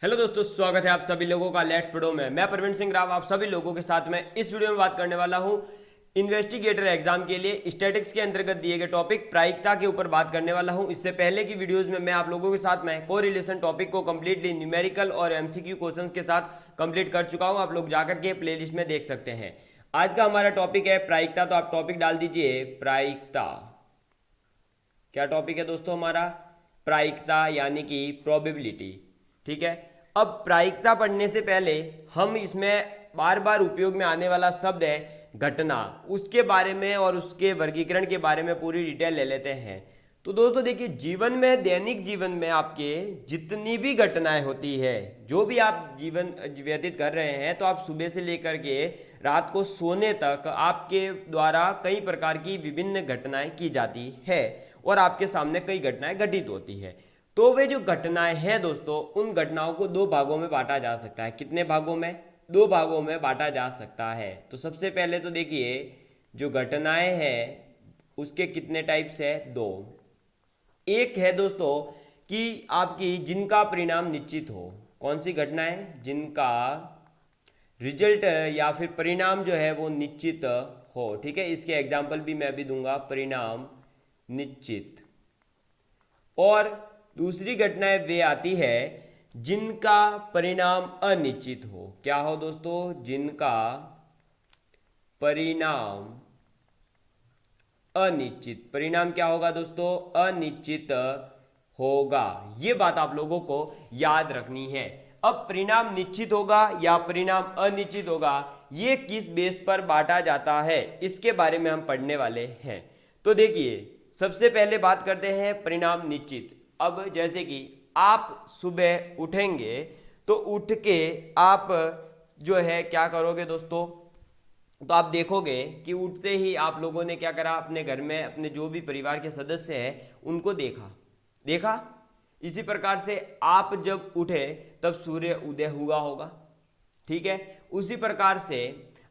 Hello दोस्तों, स्वागत है आप सभी लोगों का लेट्स पढ़ो में। मैं प्रवीण सिंह राव आप सभी लोगों के साथ में इस वीडियो में बात करने वाला हूं इन्वेस्टिगेटर एग्जाम के लिए स्टैटिक्स के अंतर्गत दिए गए टॉपिक प्रायिकता के ऊपर बात करने वाला हूं। इससे पहले की वीडियोस में मैं आप लोगों के साथ में कोरिलेशन टॉपिक को कंप्लीटली न्यूमेरिकल और एमसीक्यू क्वेश्चंस के साथ कंप्लीट कर चुका हूं। आप लोग जाकर के प्लेलिस्ट में देख सकते हैं। आज का हमारा टॉपिक है प्रायिकता। तो आप टॉपिक डाल दीजिए प्रायिकता। क्या टॉपिक है दोस्तों हमारा? प्रायिकता यानी कि प्रोबेबिलिटी। ठीक है। अब प्रायिकता पढ़ने से पहले हम इसमें बार बार उपयोग में आने वाला शब्द है घटना, उसके बारे में और उसके वर्गीकरण के बारे में पूरी डिटेल ले लेते हैं। तो दोस्तों देखिए, जीवन में, दैनिक जीवन में आपके जितनी भी घटनाएं होती है, जो भी आप जीवन व्यतीत कर रहे हैं, तो आप सुबह से लेकर के रात को सोने तक आपके द्वारा कई प्रकार की विभिन्न घटनाएं की जाती है और आपके सामने कई घटनाएं घटित होती है। तो वे जो घटनाएं हैं दोस्तों, उन घटनाओं को दो भागों में बांटा जा सकता है। कितने भागों में? दो भागों में बांटा जा सकता है। तो सबसे पहले तो देखिए, जो घटनाएं हैं उसके कितने टाइप्स है? दो। एक है दोस्तों कि आपकी जिनका परिणाम निश्चित हो। कौन सी घटनाएं? जिनका रिजल्ट या फिर परिणाम जो है वो निश्चित हो। ठीक है, इसके एग्जाम्पल भी मैं भी दूंगा, परिणाम निश्चित। और दूसरी घटनाएं वे आती है जिनका परिणाम अनिश्चित हो। क्या हो दोस्तों? जिनका परिणाम अनिश्चित। परिणाम क्या होगा दोस्तों? अनिश्चित होगा। ये बात आप लोगों को याद रखनी है। अब परिणाम निश्चित होगा या परिणाम अनिश्चित होगा, ये किस बेस पर बांटा जाता है, इसके बारे में हम पढ़ने वाले हैं। तो देखिए, सबसे पहले बात करते हैं परिणाम निश्चित। अब जैसे कि आप सुबह उठेंगे तो उठ के आप जो है क्या करोगे दोस्तों? तो आप देखोगे कि उठते ही आप लोगों ने क्या करा, अपने घर में अपने जो भी परिवार के सदस्य हैं उनको देखा। इसी प्रकार से आप जब उठे तब सूर्य उदय हुआ होगा। ठीक है। उसी प्रकार से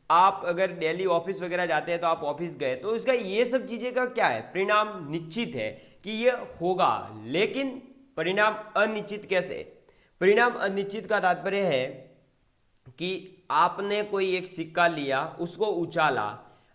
आप अगर डेली ऑफिस वगैरह जाते हैं तो आप ऑफिस गए, तो इसका ये सब चीजें का क्या है? परिणाम निश्चित है कि ये होगा। लेकिन परिणाम अनिश्चित कैसे? परिणाम अनिश्चित का तात्पर्य है कि आपने कोई एक सिक्का लिया, उसको उछाला।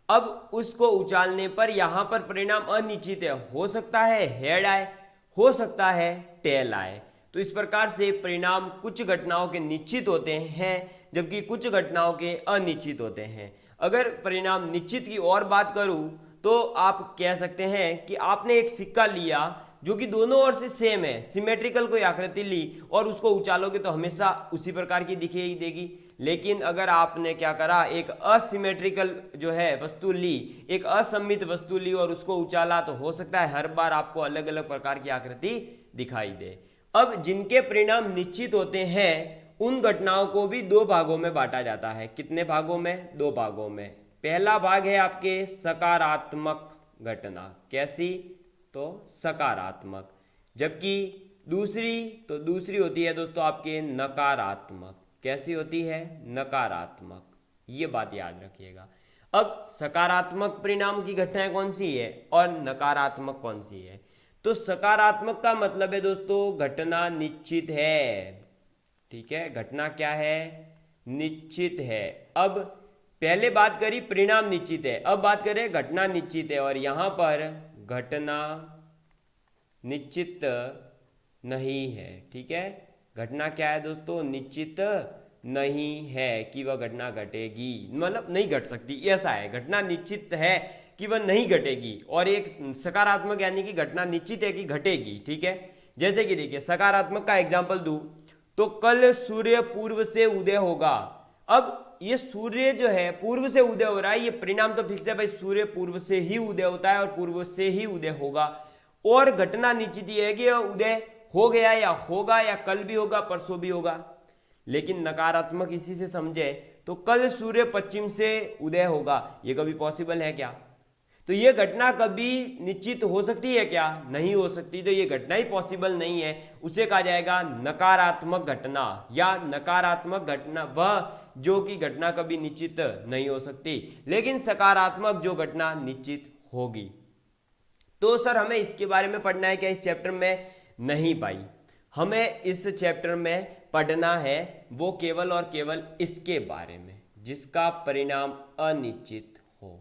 अब उसको उछालने पर यहां पर परिणाम अनिश्चित है। हो सकता है हेड आए, हो सकता है टेल आए। तो इस प्रकार से परिणाम कुछ घटनाओं के निश्चित होते हैं जबकि कुछ घटनाओं के अनिश्चित होते हैं। अगर परिणाम निश्चित की और बात करूं तो आप कह सकते हैं कि आपने एक सिक्का लिया जो कि दोनों ओर से सेम है, सिमेट्रिकल कोई आकृति ली और उसको उछालोगे तो हमेशा उसी प्रकार की दिखाई देगी। लेकिन अगर आपने क्या करा, एक असिमेट्रिकल जो है वस्तु ली, एक असममित वस्तु ली और उसको उछाला, तो हो सकता है हर बार आपको अलग अलग प्रकार की आकृति दिखाई दे। अब जिनके परिणाम निश्चित होते हैं उन घटनाओं को भी दो भागों में बांटा जाता है। कितने भागों में? दो भागों में। पहला भाग है आपके सकारात्मक घटना। कैसी? तो सकारात्मक। जबकि दूसरी होती है दोस्तों आपके नकारात्मक। कैसी होती है? नकारात्मक। ये बात याद रखिएगा। अब सकारात्मक परिणाम की घटनाएं कौन सी है और नकारात्मक कौन सी है? तो सकारात्मक का मतलब है दोस्तों घटना निश्चित है। ठीक है, घटना क्या है? निश्चित है। अब पहले बात करी परिणाम निश्चित है, अब बात करें घटना निश्चित है। और यहां पर घटना निश्चित नहीं है। ठीक है, घटना क्या है दोस्तों? निश्चित नहीं है कि वह घटना घटेगी, मतलब नहीं घट सकती, ऐसा है। घटना निश्चित है कि वह नहीं घटेगी, और एक सकारात्मक यानी कि घटना निश्चित है कि घटेगी। ठीक है, जैसे कि देखिए सकारात्मक का एग्जाम्पल दूं तो कल सूर्य पूर्व से उदय होगा। अब ये सूर्य जो है पूर्व से उदय हो रहा है, ये परिणाम तो फिक्स है भाई, सूर्य पूर्व से ही उदय होता है और पूर्व से ही उदय होगा। और घटना निश्चित ही है कि उदय हो गया या होगा, या कल भी होगा, परसों भी होगा। लेकिन नकारात्मक इसी से समझे तो कल सूर्य पश्चिम से उदय होगा, ये कभी पॉसिबल है क्या? तो ये घटना कभी निश्चित हो सकती है क्या? नहीं हो सकती। तो ये घटना ही पॉसिबल नहीं है, उसे कहा जाएगा नकारात्मक घटना। या नकारात्मक घटना वह जो कि घटना कभी निश्चित नहीं हो सकती, लेकिन सकारात्मक जो घटना निश्चित होगी। तो सर हमें इसके बारे में पढ़ना है क्या इस चैप्टर में? नहीं भाई, हमें इस चैप्टर में पढ़ना है वो केवल और केवल इसके बारे में जिसका परिणाम अनिश्चित हो।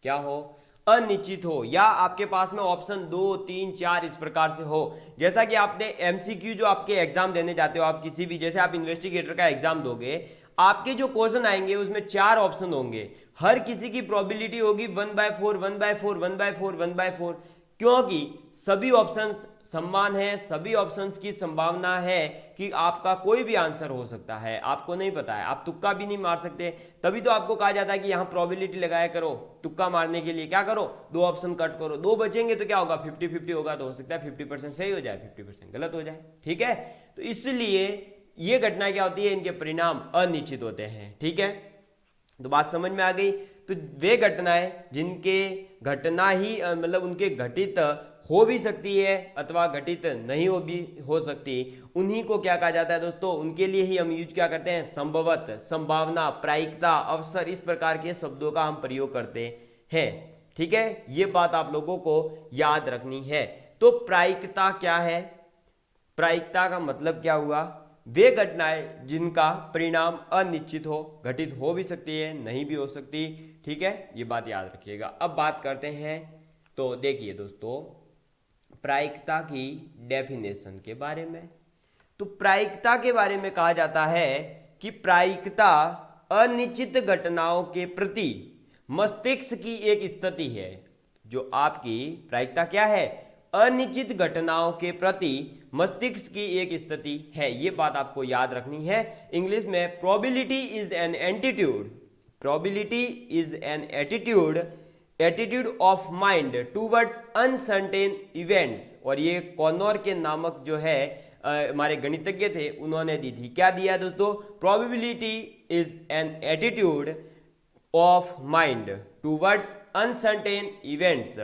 क्या हो? अनिश्चित हो, या आपके पास में ऑप्शन 2, 3, 4 इस प्रकार से हो। जैसा कि आपने एमसीक्यू जो आपके एग्जाम देने जाते हो, आप किसी भी, जैसे आप इन्वेस्टिगेटर का एग्जाम दोगे, आपके जो क्वेश्चन आएंगे उसमें 4 ऑप्शन होंगे। हर किसी की प्रोबेबिलिटी होगी 1/4, 1/4, 1/4, 1/4, क्योंकि सभी ऑप्शंस समान है, सभी ऑप्शंस की संभावना है कि आपका कोई भी आंसर हो सकता है। आपको नहीं पता है, आप तुक्का भी नहीं मार सकते, तभी तो आपको कहा जाता है कि यहां प्रोबेबिलिटी लगाया करो। तुक्का मारने के लिए क्या करो, 2 ऑप्शन कट करो, 2 बचेंगे तो क्या होगा, 50-50 होगा, तो हो सकता है 50% सही हो जाए, 50% गलत हो जाए। ठीक है, तो इसलिए ये घटना क्या होती है, इनके परिणाम अनिश्चित होते हैं। ठीक है, तो बात समझ में आ गई। तो वे घटनाएं जिनके घटना ही मतलब उनके घटित हो भी सकती है अथवा घटित नहीं हो सकती, उन्हीं को क्या कहा जाता है दोस्तों, उनके लिए ही हम यूज क्या करते हैं, संभवत, संभावना, प्रायिकता, अवसर, इस प्रकार के शब्दों का हम प्रयोग करते हैं। ठीक है, ये बात आप लोगों को याद रखनी है। तो प्रायिकता क्या है, प्रायिकता का मतलब क्या हुआ, वे घटनाएं जिनका परिणाम अनिश्चित हो, घटित हो भी सकती है, नहीं भी हो सकती। ठीक है, ये बात याद रखिएगा। अब बात करते हैं, तो देखिए दोस्तों, प्रायिकता की डेफिनेशन के बारे में। तो प्रायिकता के बारे में कहा जाता है कि प्रायिकता अनिश्चित घटनाओं के प्रति मस्तिष्क की एक स्थिति है। जो आपकी प्रायिकता क्या है, अनिश्चित घटनाओं के प्रति मस्तिष्क की एक स्थिति है। ये बात आपको याद रखनी है। इंग्लिश में probability is an attitude, probability is an attitude of mind towards uncertain events. और ये कॉनर के नामक जो है हमारे गणितज्ञ थे, उन्होंने दी थी। क्या दिया है दोस्तों, probability is an attitude of mind towards uncertain events.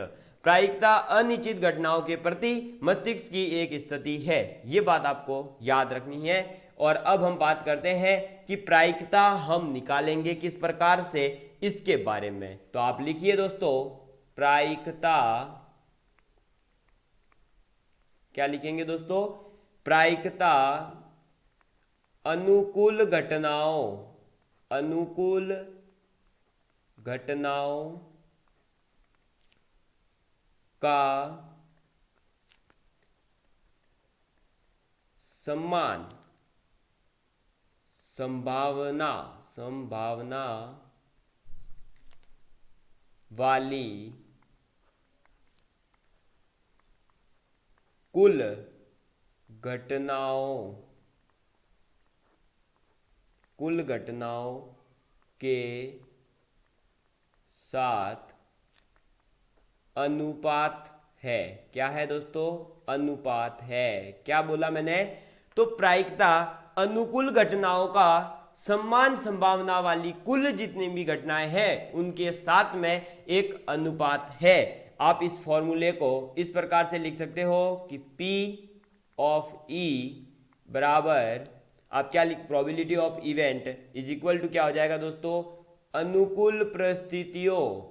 प्रायिकता अनिश्चित घटनाओं के प्रति मस्तिष्क की एक स्थिति है। यह बात आपको याद रखनी है। और अब हम बात करते हैं कि प्रायिकता हम निकालेंगे किस प्रकार से, इसके बारे में। तो आप लिखिए दोस्तों, प्रायिकता, क्या लिखेंगे दोस्तों, प्रायिकता अनुकूल घटनाओं का समान संभावना वाली कुल घटनाओं के साथ अनुपात है। क्या है दोस्तों, अनुपात है। क्या बोला मैंने, तो प्रायिकता अनुकूल घटनाओं का समान संभावना वाली कुल जितनी भी घटनाएं हैं उनके साथ में एक अनुपात है। आप इस फॉर्मूले को इस प्रकार से लिख सकते हो कि P ऑफ E बराबर, आप क्या लिख, probability of event is equal to क्या हो जाएगा दोस्तों, अनुकूल परिस्थितियों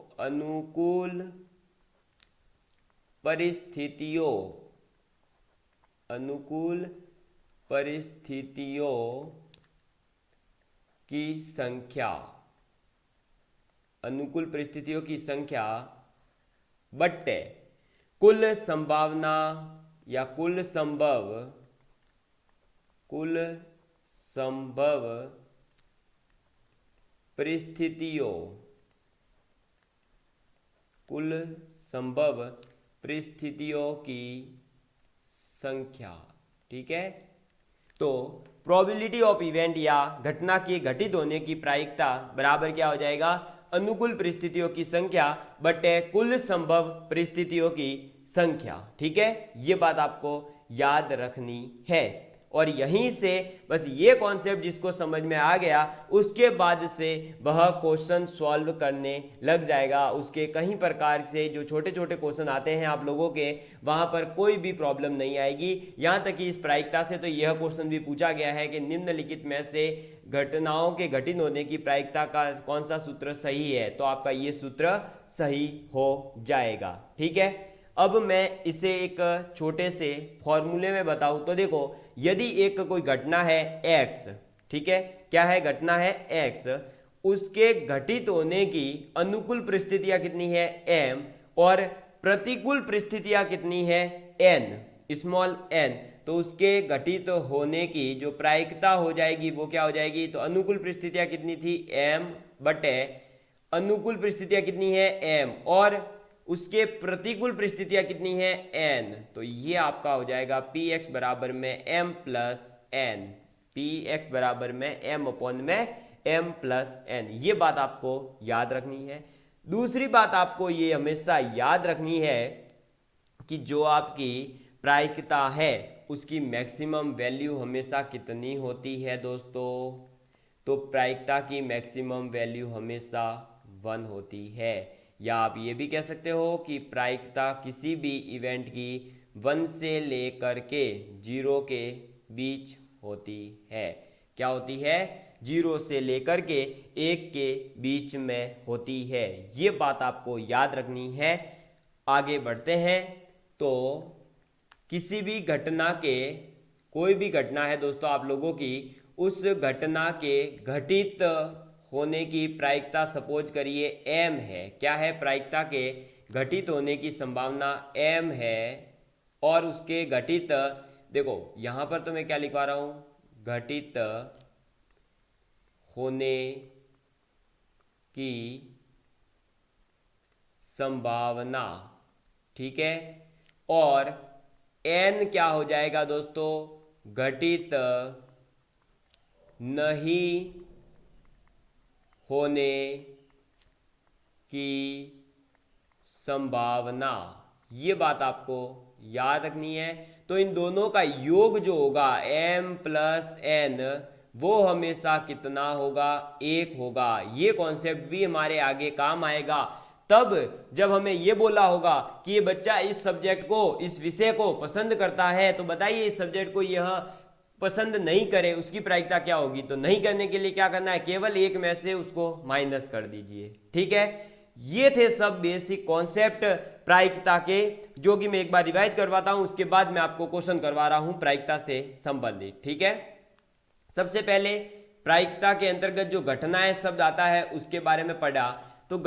की संख्या बट्टे कुल संभावना या कुल संभव परिस्थितियों की संख्या। ठीक है, तो प्रोबेबिलिटी ऑफ इवेंट या घटना के घटित होने की प्रायिकता बराबर क्या हो जाएगा, अनुकूल परिस्थितियों की संख्या बटे कुल संभव परिस्थितियों की संख्या। ठीक है, ये बात आपको याद रखनी है। और यहीं से बस ये कॉन्सेप्ट जिसको समझ में आ गया, उसके बाद से वह क्वेश्चन सॉल्व करने लग जाएगा। उसके कहीं प्रकार से जो छोटे छोटे क्वेश्चन आते हैं आप लोगों के, वहां पर कोई भी प्रॉब्लम नहीं आएगी। यहां तक कि इस प्रायिकता से तो यह क्वेश्चन भी पूछा गया है कि निम्नलिखित में से घटनाओं के घटित होने की प्रायिकता का कौन सा सूत्र सही है, तो आपका ये सूत्र सही हो जाएगा। ठीक है, अब मैं इसे एक छोटे से फॉर्मूले में बताऊं तो देखो, यदि एक कोई घटना है x, ठीक है, क्या है, घटना है x, उसके घटित होने की अनुकूल परिस्थितियां कितनी है m, और प्रतिकूल परिस्थितियां कितनी है n, स्मॉल n, तो उसके घटित होने की जो प्रायिकता हो जाएगी वो क्या हो जाएगी, तो अनुकूल परिस्थितियां कितनी थी m बटे अनुकूल परिस्थितियां कितनी है m, और उसके प्रतिकूल परिस्थितियां कितनी है n, तो ये आपका हो जाएगा px बराबर में m प्लस n, px बराबर में m अपॉन में m प्लस n। ये बात आपको याद रखनी है। दूसरी बात आपको ये हमेशा याद रखनी है कि जो आपकी प्रायिकता है उसकी मैक्सिमम वैल्यू हमेशा कितनी होती है दोस्तों, तो प्रायिकता की मैक्सिमम वैल्यू हमेशा 1 होती है, या आप ये भी कह सकते हो कि प्रायिकता किसी भी इवेंट की 1 से लेकर के 0 के बीच होती है। क्या होती है, 0 से लेकर के 1 के बीच में होती है। ये बात आपको याद रखनी है। आगे बढ़ते हैं, तो किसी भी घटना के, कोई भी घटना है दोस्तों आप लोगों की, उस घटना के घटित होने की प्रायिकता सपोज करिए m है। क्या है, प्रायिकता के घटित होने की संभावना m है, और उसके घटित, देखो यहां पर तो मैं क्या लिखवा रहा हूं, घटित होने की संभावना, ठीक है, और n क्या हो जाएगा दोस्तों, घटित नहीं होने की संभावना। ये बात आपको याद रखनी है। तो इन दोनों का योग जो होगा m प्लस n, वो हमेशा कितना होगा, 1 होगा। ये कॉन्सेप्ट भी हमारे आगे काम आएगा तब जब हमें ये बोला होगा कि ये बच्चा इस सब्जेक्ट को, इस विषय को पसंद करता है, तो बताइए इस सब्जेक्ट को यह पसंद नहीं करे उसकी प्रायिकता क्या होगी। तो नहीं करने के लिए क्या करना है, केवल 1 में से उसको माइनस कर दीजिए, ठीक है। ये थे सब बेसिक कॉन्सेप्ट प्रायिकता के, जो कि मैं एक बार रिवाइज करवाता हूं, उसके बाद मैं आपको क्वेश्चन करवा रहा हूं प्रायिकता से संबंधित, ठीक है। सबसे पहले प्रायिकता के अंतर्गत जो घटनाएं शब्द आता है उसके बारे में पढ़ा। तो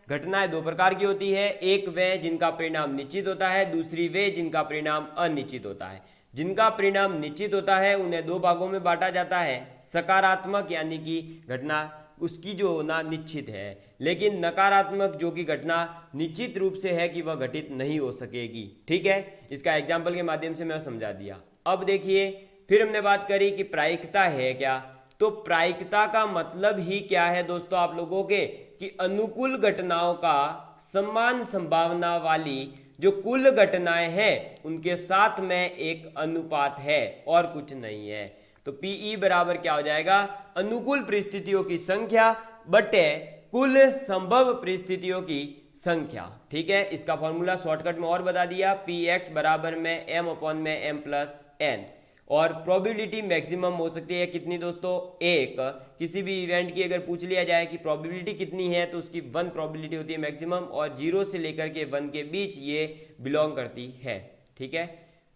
घटनाएं 2 प्रकार की होती है, एक वे जिनका परिणाम निश्चित होता है, दूसरी वे जिनका परिणाम अनिश्चित होता है। जिनका परिणाम निश्चित होता है उन्हें 2 भागों में बांटा जाता है, सकारात्मक यानी कि घटना उसकी जो होना निश्चित है, लेकिन नकारात्मक जो कि घटना निश्चित रूप से है कि वह घटित नहीं हो सकेगी, ठीक है। इसका एग्जाम्पल के माध्यम से मैं समझा दिया। अब देखिए, फिर हमने बात करी कि प्रायिकता है क्या। तो प्रायिकता का मतलब ही क्या है दोस्तों आप लोगों के, कि अनुकूल घटनाओं का समान संभावना वाली जो कुल घटनाएं हैं उनके साथ में एक अनुपात है और कुछ नहीं है। तो Pe बराबर क्या हो जाएगा, अनुकूल परिस्थितियों की संख्या बटे कुल संभव परिस्थितियों की संख्या, ठीक है। इसका फॉर्मूला शॉर्टकट में और बता दिया, Px बराबर में m अपॉन में m प्लस n, और प्रोबेबिलिटी मैक्सिमम हो सकती है कितनी दोस्तों, 1। किसी भी इवेंट की अगर पूछ लिया जाए कि प्रोबेबिलिटी कितनी है, तो उसकी 1 प्रोबेबिलिटी होती है मैक्सिमम, और 0 से लेकर के 1 के बीच ये बिलोंग करती है, ठीक है।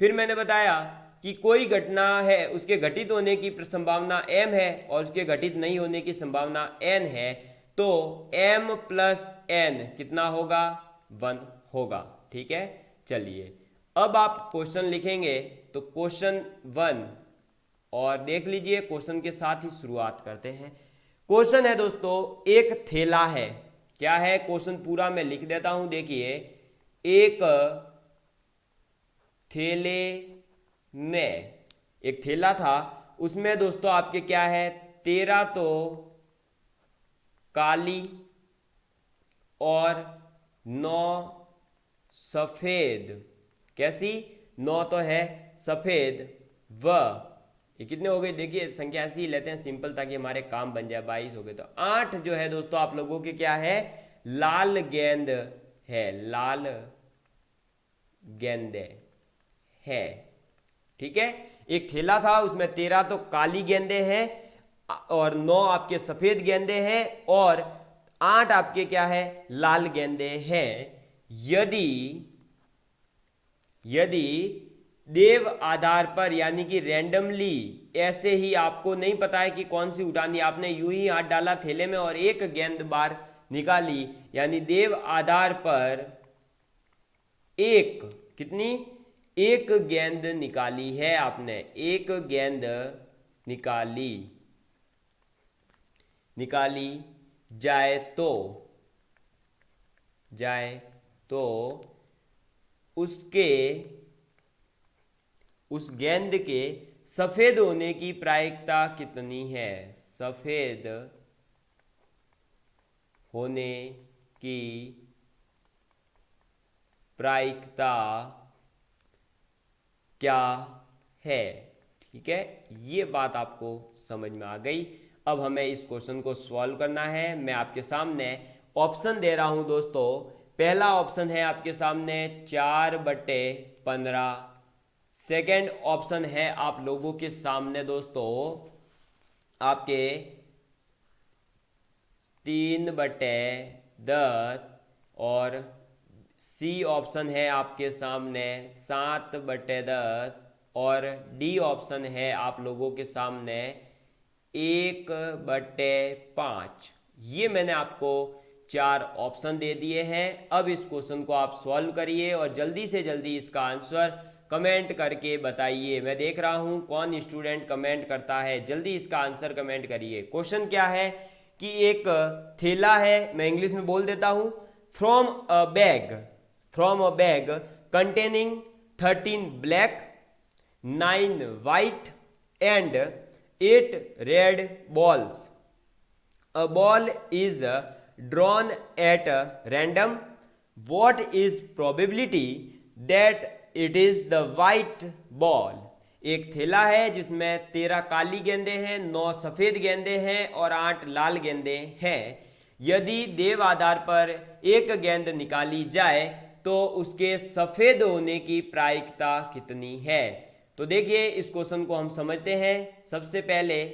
फिर मैंने बताया कि कोई घटना है उसके घटित होने की संभावना m है और उसके घटित नहीं होने की संभावना n है, तो m प्लस n कितना होगा, 1 होगा, ठीक है। चलिए अब आप क्वेश्चन लिखेंगे, तो क्वेश्चन 1 और देख लीजिए, क्वेश्चन के साथ ही शुरुआत करते हैं। क्वेश्चन है दोस्तों, एक थैला है। क्या है क्वेश्चन, पूरा मैं लिख देता हूं, देखिए। एक थैले में, एक थैला था, उसमें दोस्तों आपके क्या है, 13 तो काली और 9 सफेद, कैसी, 9 तो है सफेद, व ये कितने हो गए, देखिए संख्या ऐसी ही लेते हैं सिंपल ताकि हमारे काम बन जाए, 22 हो गए। तो 8 जो है दोस्तों आप लोगों के क्या है, लाल गेंद है, लाल गेंदे है, ठीक है। एक थैला था उसमें 13 तो काली गेंदे हैं और 9 आपके सफेद गेंदे हैं और 8 आपके क्या है, लाल गेंदे हैं। यदि यदि देव आधार पर यानी कि रैंडमली, ऐसे ही आपको नहीं पता है कि कौन सी उठानी, आपने यूं ही हाथ डाला थैले में और एक गेंद बाहर निकाली, यानी देव आधार पर एक, कितनी, एक गेंद निकाली है आपने, एक गेंद निकाली जाए तो उस गेंद के सफेद होने की प्रायिकता कितनी है, सफेद होने की प्रायिकता क्या है। ठीक है, ये बात आपको समझ में आ गई। अब हमें इस क्वेश्चन को सॉल्व करना है। मैं आपके सामने ऑप्शन दे रहा हूं दोस्तों। पहला ऑप्शन है आपके सामने 4/15। सेकेंड ऑप्शन है आप लोगों के सामने दोस्तों आपके 3/10, और सी ऑप्शन है आपके सामने 7/10, और डी ऑप्शन है आप लोगों के सामने 1/5। ये मैंने आपको 4 ऑप्शन दे दिए हैं। अब इस क्वेश्चन को आप सॉल्व करिए और जल्दी से जल्दी इसका आंसर कमेंट करके बताइए। मैं देख रहा हूं कौन स्टूडेंट कमेंट करता है, जल्दी इसका आंसर कमेंट करिए। क्वेश्चन क्या है कि एक थैला है, मैं इंग्लिश में बोल देता हूं, from a bag containing 13 black, 9 white and 8 red balls. A ball is drawn at random. What is probability that it is the white ball? एक थैला है जिसमें 13 काली गेंदें हैं, 9 सफेद गेंदें हैं और 8 लाल गेंदें हैं। यदि देव आधार पर एक गेंद निकाली जाए तो उसके सफेद होने की प्रायिकता कितनी है। तो देखिए इस क्वेश्चन को हम समझते हैं। सबसे पहले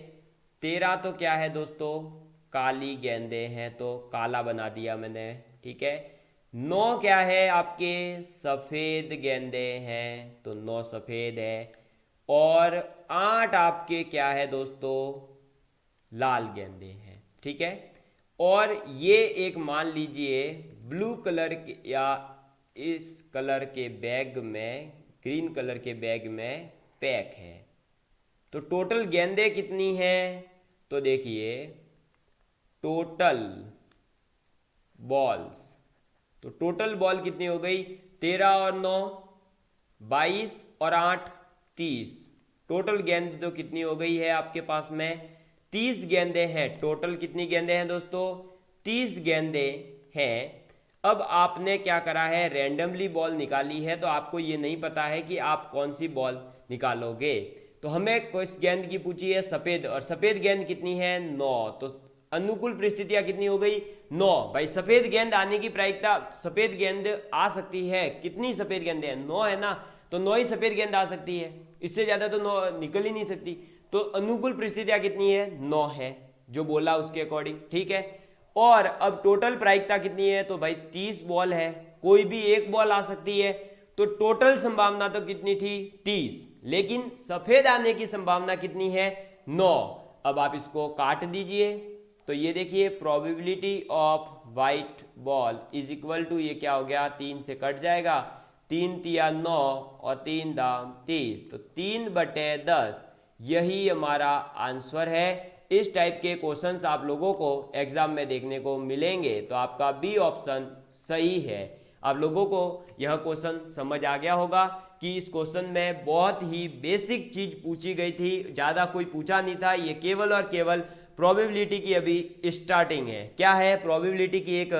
13 तो क्या है दोस्तों, काली गेंदें हैं तो काला बना दिया मैंने, ठीक है। 9 क्या है आपके, सफेद गेंदें हैं तो 9 सफेद है, और 8 आपके क्या है दोस्तों, लाल गेंदें हैं, ठीक है। और ये एक मान लीजिए ब्लू कलर के या इस कलर के बैग में, ग्रीन कलर के बैग में पैक है। तो टोटल गेंदें कितनी हैं, तो देखिए टोटल बॉल्स, तो टोटल बॉल कितनी हो गई, 13 और 9 22 और 8 30। टोटल गेंद तो कितनी हो गई है आपके पास में, 30 गेंदें हैं। टोटल कितनी गेंदें हैं दोस्तों, 30 गेंदें हैं। अब आपने क्या करा है, रैंडमली बॉल निकाली है, तो आपको ये नहीं पता है कि आप कौन सी बॉल निकालोगे। तो हमें कोई गेंद की पूछी है सफेद, और सफेद गेंद कितनी है, 9। तो अनुकूल परिस्थितियां कितनी हो गई, 9। भाई सफेद गेंद आने की प्रायिकता, सफेद गेंद आ सकती है, कितनी सफेद गेंदें हैं, 9 है ना, तो 9 ही सफेद गेंद आ सकती है, इससे ज्यादा तो 9 निकल ही नहीं सकती। तो अनुकूल परिस्थितियां कितनी है, 9 है, जो बोला उसके अकॉर्डिंग, ठीक है। और अब टोटल प्रायिकता कितनी है, तो भाई 30 बॉल है, कोई भी एक बॉल आ सकती है, तो टोटल संभावना तो कितनी थी, 30, लेकिन सफेद आने की संभावना कितनी है, 9। अब आप इसको काट दीजिए, तो ये देखिए probability of white ball is equal to, ये क्या हो गया, 3 से कट जाएगा, 3 तिया 9 और 3 दाम 30, तो 3/10 यही हमारा आंसर है। इस टाइप के क्वेश्चंस आप लोगों को एग्जाम में देखने को मिलेंगे, तो आपका बी ऑप्शन सही है। आप लोगों को यह क्वेश्चन समझ आ गया होगा कि इस क्वेश्चन में बहुत ही बेसिक चीज पूछी गई थी, ज़्यादा कोई पूछा नहीं था। ये केवल और केवल प्रोबेबिलिटी की अभी स्टार्टिंग है। क्या है, प्रोबेबिलिटी की एक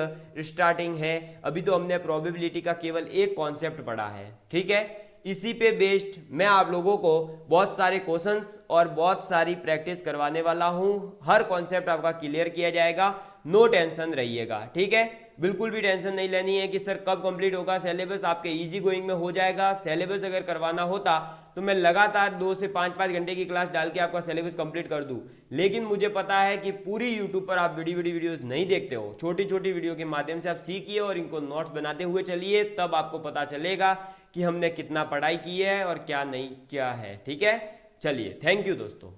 स्टार्टिंग है। अभी तो हमने प्रोबेबिलिटी का केवल एक कॉन्सेप्ट पढ़ा है, ठीक है। इसी पे बेस्ड मैं आप लोगों को बहुत सारे क्वेश्चंस और बहुत सारी प्रैक्टिस करवाने वाला हूं। हर कॉन्सेप्ट आपका क्लियर किया जाएगा। नो टेंशन रहिएगा, ठीक है। बिल्कुल भी टेंशन नहीं लेनी है कि सर कब कंप्लीट होगा सिलेबस, आपके इजी गोइंग में हो जाएगा। सिलेबस अगर करवाना होता तो मैं लगातार 2 से 5 घंटे की क्लास डाल के आपका सिलेबस कंप्लीट कर दूं, लेकिन मुझे पता है कि पूरी यूट्यूब पर आप बड़ी बड़ी वीडियोस नहीं देखते हो, छोटी छोटी वीडियो के माध्यम से आप सीखिए और इनको नोट्स बनाते हुए चलिए, तब आपको पता चलेगा कि हमने कितना पढ़ाई की है और क्या नहीं किया है, ठीक है। चलिए, थैंक यू दोस्तों।